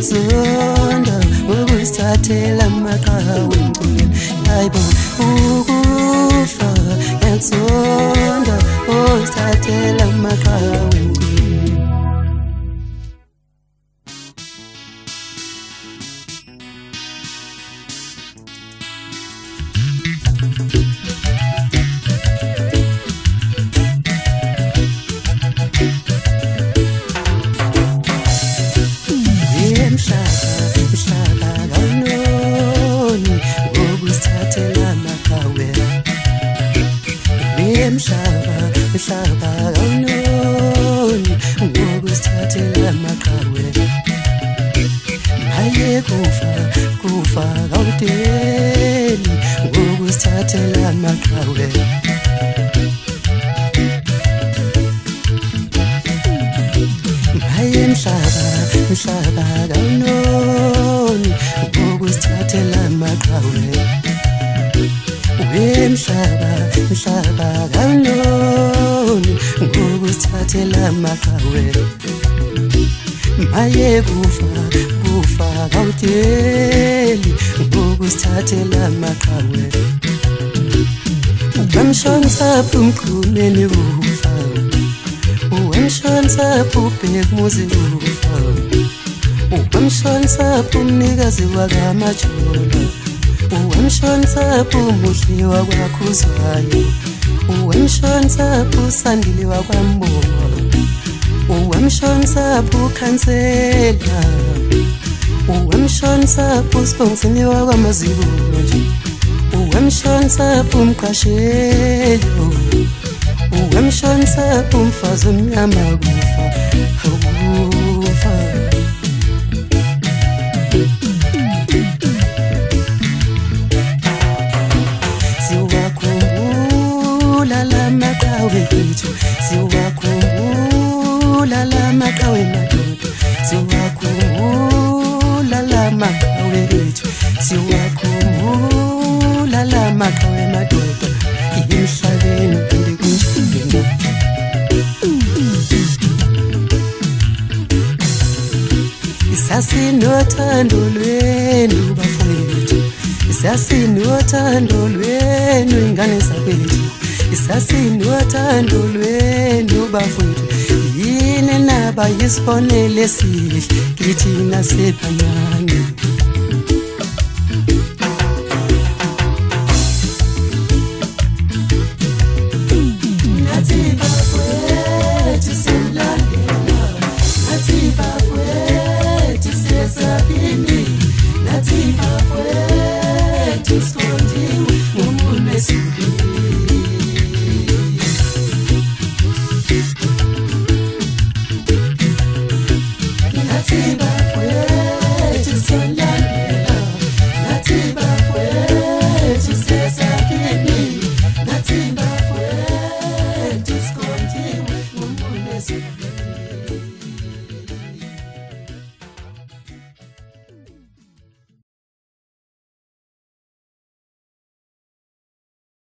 ngiyakuzonda ukuzithathela amaqhawe empilweni. Hayibo ukufa ngiyakuzonda ukuzithathela amaqhawe empilweni. Mhlaba kawunoni ukuzithathela amaqhawe. Mhlaba kawunoni ukuzithathela amaqhawe. Haye kufa kawudeli ukuzithathela amaqhawe. Haye mhlaba kawunoni ukuzithathela amaqhawe. Mhlaba kawunoni ukuzithathela amaqhawe. Haye kufa kawudeli ukuzithathela amaqhawe. Wamshonisa umqhumeni kufa, wamshonisa ubheka umuzi kufa, wamshonisa umnikazi wakamajola, wamshonisa umuhli wakwakhuzwayo, wamshonisa usandile wakwambongo, wamshonisa ukhansela, wamshonisa usibongiseni wakwamazibunje, wamshonisa umqashelo, wamshonisa umfazi omnyama kufa. Siwakhumbula lamaqhawe ethu, siwakhumbula lamaqhawe madoda, siwakhumbula lamaqhawe ethu, siwakhumbula lamaqhawe madoda. Emhlabeni kanti kunjani? Sasinothando lwenu bafowethu, sasinothando lwenu ingane zakwethu, sasinothando lwenu bafowethu. Yini naba yisibonelo esihle kithi nasebancane.